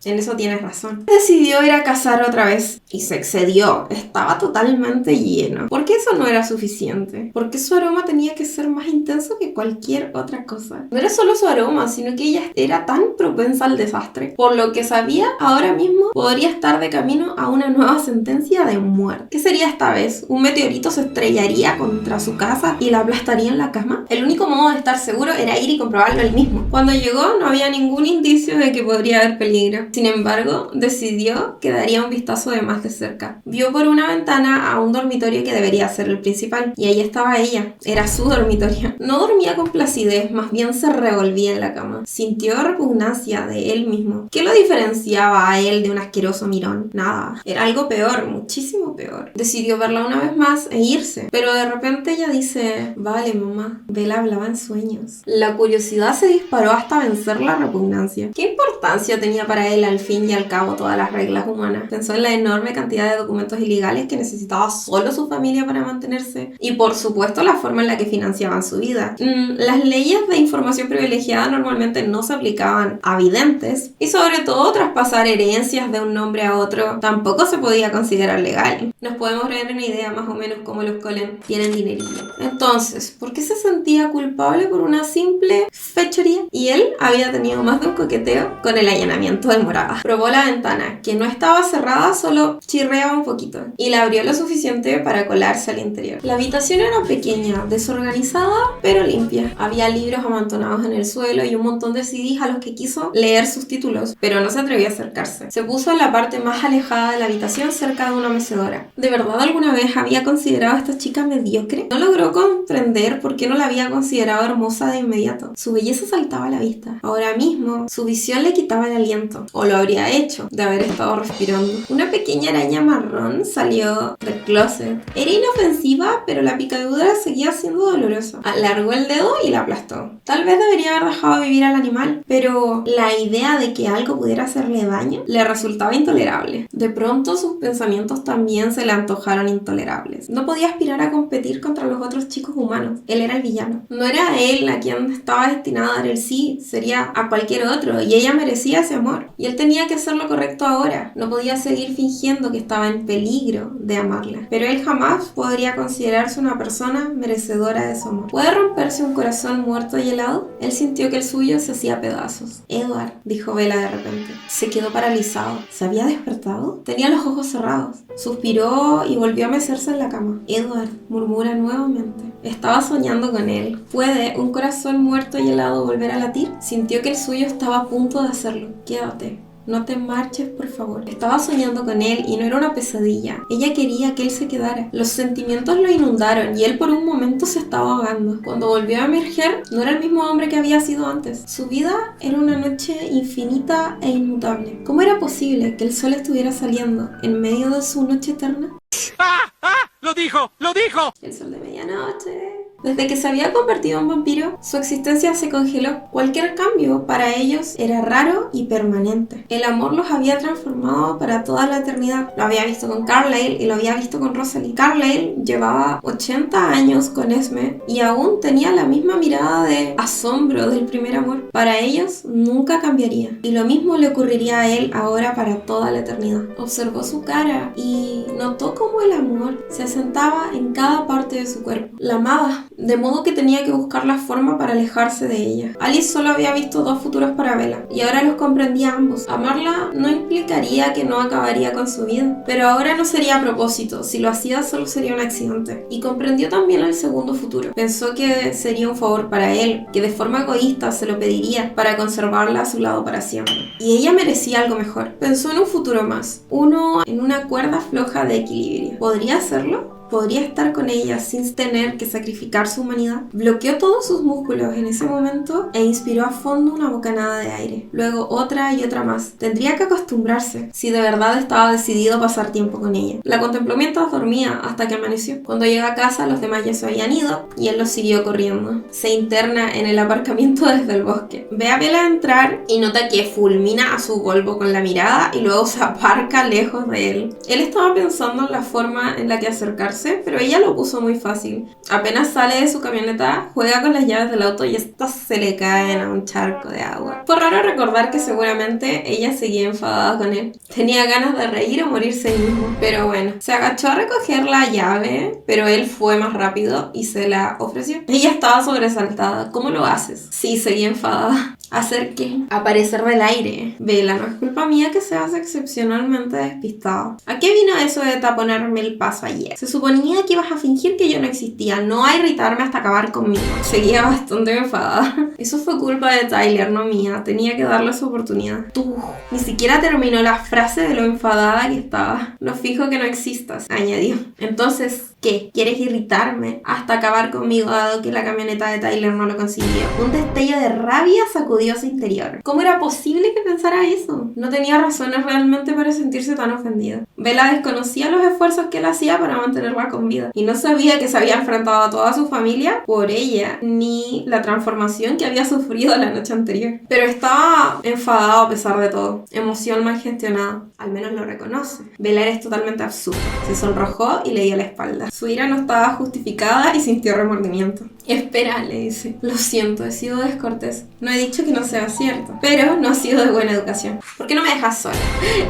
En eso tienes razón. Decidió ir a cazar otra vez y se excedió. Estaba totalmente lleno. ¿Por qué eso no era suficiente? Porque su aroma tenía que ser más intenso que cualquier otra cosa. No era solo su aroma, sino que ella era tan propensa al desastre. Por lo que sabía, ahora mismo podría estar de camino a una nueva sentencia de muerte. ¿Qué sería esta vez? ¿Un meteorito se estrellaría contra su casa y la aplastaría en la cama? El único modo de estar seguro era ir y comprobarlo él mismo. Cuando llegó, no había ningún indicio de que podría haber peligro. Sin embargo, decidió que daría un vistazo de más de cerca. Vio por una ventana a un dormitorio que debería ser el principal, y ahí estaba ella. Era su dormitorio. No dormía con placidez, más bien se revolvía en la cama. Sintió repugnancia de él mismo. ¿Qué lo diferenciaba a él de un asqueroso mirón? Nada. Era algo peor, muchísimo peor. Decidió verla una vez más e irse, pero de repente ella dice, vale mamá, Bella hablaba en sueños. La curiosidad se disparó hasta vencer la repugnancia. ¿Qué importancia tenía para él al fin y al cabo todas las reglas humanas? Pensó en la enorme cantidad de documentos ilegales que necesitaba solo su familia para mantenerse y por supuesto la forma en la que financiaban su vida. Las leyes de información privilegiada normalmente no se aplicaban a videntes y sobre todo traspasar herencias de un nombre a otro tampoco se podía considerar legal. Nos podemos crear una idea más o menos cómo los Cullen tienen dinerillo. Entonces, ¿por qué se sentía culpable por una simple fechoría? Y él había tenido más de un coqueteo con el allanamiento de morada. Probó la ventana, que no estaba cerrada, solo chirreaba un poquito, y la abrió lo suficiente para colarse al interior. La habitación era pequeña, desorganizada, pero limpia. Había libros amontonados en el suelo y un montón de CDs a los que quiso leer sus títulos, pero no se atrevió a acercarse. Se puso en la parte más alejada de la habitación, cerca de una mecedora. ¿De verdad alguna vez había considerado a esta chica mediocre? No logró comprender por qué no la había considerado hermosa de inmediato. Su belleza saltaba a la vista. Ahora mismo, su visión le quitaba el aliento, o lo habría hecho, de haber estado respirando. Una pequeña araña marrón salió del closet. Era inofensiva, pero la picadura seguía siendo dolorosa. Alargó el dedo y la aplastó. Tal vez debería haber dejado vivir al animal, pero la idea de que algo pudiera hacerle daño le resultaba intolerable. De pronto sus pensamientos también se le antojaron intolerables. No podía aspirar a competir contra los otros chicos humanos. Él era el villano. No era él a quien estaba destinado a dar el sí, sería conocería a cualquier otro y ella merecía ese amor. Y él tenía que hacer lo correcto ahora. No podía seguir fingiendo que estaba en peligro de amarla. Pero él jamás podría considerarse una persona merecedora de su amor. ¿Puede romperse un corazón muerto y helado? Él sintió que el suyo se hacía pedazos. Edward, dijo Bella de repente. Se quedó paralizado. ¿Se había despertado? Tenía los ojos cerrados. Suspiró y volvió a mecerse en la cama. Edward, murmura nuevamente. Estaba soñando con él. ¿Puede un corazón muerto y helado volver a latir? Sintió que el suyo estaba a punto de hacerlo. Quédate. No te marches, por favor. Estaba soñando con él y no era una pesadilla. Ella quería que él se quedara. Los sentimientos lo inundaron y él por un momento se estaba ahogando. Cuando volvió a emerger, no era el mismo hombre que había sido antes. Su vida era una noche infinita e inmutable. ¿Cómo era posible que el sol estuviera saliendo en medio de su noche eterna? ¡Ah! ¡Ah! ¡Lo dijo! ¡Lo dijo! El sol de medianoche. Desde que se había convertido en vampiro, su existencia se congeló. Cualquier cambio para ellos era raro y permanente. El amor los había transformado para toda la eternidad. Lo había visto con Carlyle y lo había visto con Rosalie. Carlyle llevaba 80 años con Esme y aún tenía la misma mirada de asombro del primer amor. Para ellos nunca cambiaría. Y lo mismo le ocurriría a él ahora para toda la eternidad. Observó su cara y notó cómo el amor se asentaba en cada parte de su cuerpo. La amaba, de modo que tenía que buscar la forma para alejarse de ella. Alice solo había visto dos futuros para Bella y ahora los comprendía ambos. Amarla no implicaría que no acabaría con su vida, pero ahora no sería a propósito. Si lo hacía solo sería un accidente. Y comprendió también el segundo futuro. Pensó que sería un favor para él, que de forma egoísta se lo pediría para conservarla a su lado para siempre. Y ella merecía algo mejor. Pensó en un futuro más, uno en una cuerda floja de equilibrio. ¿Podría hacerlo? ¿Podría estar con ella sin tener que sacrificar su humanidad? Bloqueó todos sus músculos en ese momento e inspiró a fondo una bocanada de aire. Luego otra y otra más. Tendría que acostumbrarse si de verdad estaba decidido a pasar tiempo con ella. La contempló mientras dormía hasta que amaneció. Cuando llegó a casa los demás ya se habían ido y él los siguió corriendo. Se interna en el aparcamiento desde el bosque. Ve a Bella entrar y nota que fulmina a su Volvo con la mirada y luego se aparca lejos de él. Él estaba pensando en la forma en la que acercarse, pero ella lo puso muy fácil. Apenas sale de su camioneta, juega con las llaves del auto y estas se le caen a un charco de agua. Fue raro recordar que seguramente ella seguía enfadada con él. Tenía ganas de reír o morirse ahí mismo. Pero bueno, se agachó a recoger la llave, pero él fue más rápido y se la ofreció. Ella estaba sobresaltada. ¿Cómo lo haces? Sí, seguía enfadada. ¿Hacer qué? Aparecer del aire. Bella, no es culpa mía que seas excepcionalmente despistado. ¿A qué vino eso de taponarme el paso ayer? Se suponía que ibas a fingir que yo no existía, no a irritarme hasta acabar conmigo. Seguía bastante enfadada. Eso fue culpa de Tyler, no mía. Tenía que darle su oportunidad. Tú, ni siquiera terminó la frase de lo enfadada que estaba. No fijo que no existas, añadió. Entonces, ¿qué? ¿Quieres irritarme hasta acabar conmigo dado que la camioneta de Tyler no lo consiguió? Un destello de rabia sacudió su interior. ¿Cómo era posible que pensara eso? No tenía razones realmente para sentirse tan ofendida. Bella desconocía los esfuerzos que él hacía para mantenerla con vida y no sabía que se había enfrentado a toda su familia por ella, ni la transformación que había sufrido la noche anterior. Pero estaba enfadado a pesar de todo. Emoción mal gestionada. Al menos lo reconoce. Bella es totalmente absurda. Se sonrojó y le dio la espalda. Su ira no estaba justificada y sintió remordimiento. Espera, le dice. Lo siento, he sido descortés. No he dicho que no sea cierto, pero no ha sido de buena educación. ¿Por qué no me dejas sola?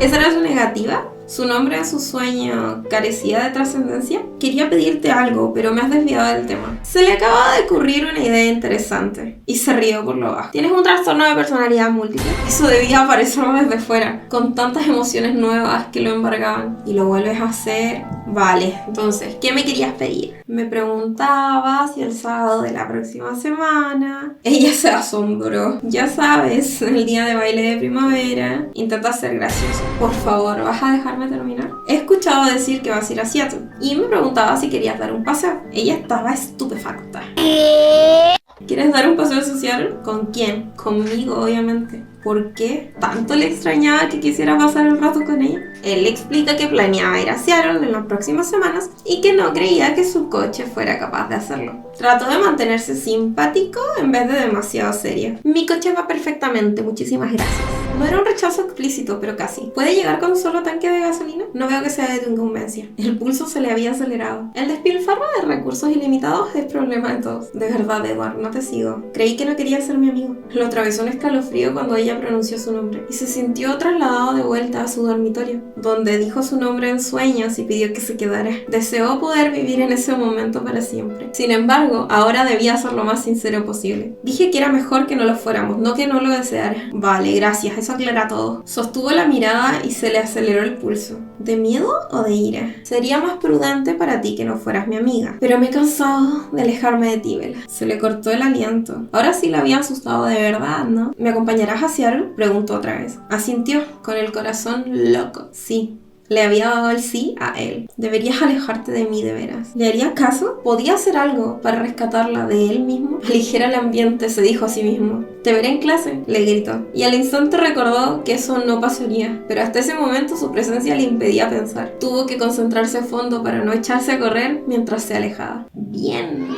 ¿Esa era su negativa? ¿Su nombre en su sueño carecía de trascendencia? Quería pedirte algo, pero me has desviado del tema. Se le acaba de ocurrir una idea interesante y se rió por lo bajo. ¿Tienes un trastorno de personalidad múltiple? Eso debía aparecerme desde fuera, con tantas emociones nuevas que lo embargaban. ¿Y lo vuelves a hacer? Vale, entonces, ¿qué me querías pedir? Me preguntaba si el sábado de la próxima semana... Ella se asombró. Ya sabes, el día de baile de primavera. Intenta ser gracioso. Por favor, ¿vas a dejarme terminar? He escuchado decir que vas a ir a Seattle y me preguntaba si querías dar un paseo. Ella estaba estupefacta. ¿Quieres dar un paseo social? ¿Con quién? Conmigo, obviamente. por qué tanto le extrañaba que quisiera pasar el rato con ella. Él le explica que planeaba ir a Seattle en las próximas semanas y que no creía que su coche fuera capaz de hacerlo. Trató de mantenerse simpático en vez de demasiado serio. Mi coche va perfectamente, muchísimas gracias. No era un rechazo explícito, pero casi. ¿Puede llegar con un solo tanque de gasolina? No veo que sea de tu incumbencia. El pulso se le había acelerado. El despilfarro de recursos ilimitados es problema de todos. De verdad, Edward, no te sigo. Creí que no quería ser mi amigo. Lo atravesó un escalofrío cuando ella pronunció su nombre y se sintió trasladado de vuelta a su dormitorio, donde dijo su nombre en sueños y pidió que se quedara. Deseó poder vivir en ese momento para siempre. Sin embargo, ahora debía ser lo más sincero posible. Dije que era mejor que no lo fuéramos, no que no lo deseara. Vale, gracias, eso aclara todo. Sostuvo la mirada y se le aceleró el pulso. ¿De miedo o de ira? Sería más prudente para ti que no fueras mi amiga, pero me he cansado de alejarme de ti, Bella. Se le cortó el aliento. Ahora sí la había asustado de verdad, ¿no? ¿Me acompañarás a Seattle? Preguntó otra vez. Asintió, con el corazón loco. Sí. Le había dado el sí a él. Deberías alejarte de mí, de veras. ¿Le haría caso? ¿Podía hacer algo para rescatarla de él mismo? Aligera el ambiente, se dijo a sí mismo. Te veré en clase, le gritó. Y al instante recordó que eso no pasaría. Pero hasta ese momento su presencia le impedía pensar. Tuvo que concentrarse a fondo para no echarse a correr mientras se alejaba. Bien.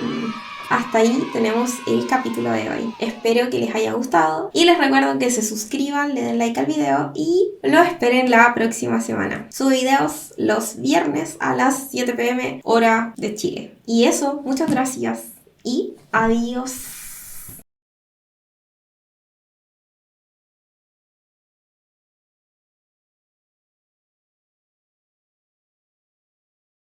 Hasta ahí tenemos el capítulo de hoy. Espero que les haya gustado y les recuerdo que se suscriban, le den like al video y lo esperen la próxima semana. Subo videos los viernes a las 7 p.m. hora de Chile. Y eso, muchas gracias y adiós.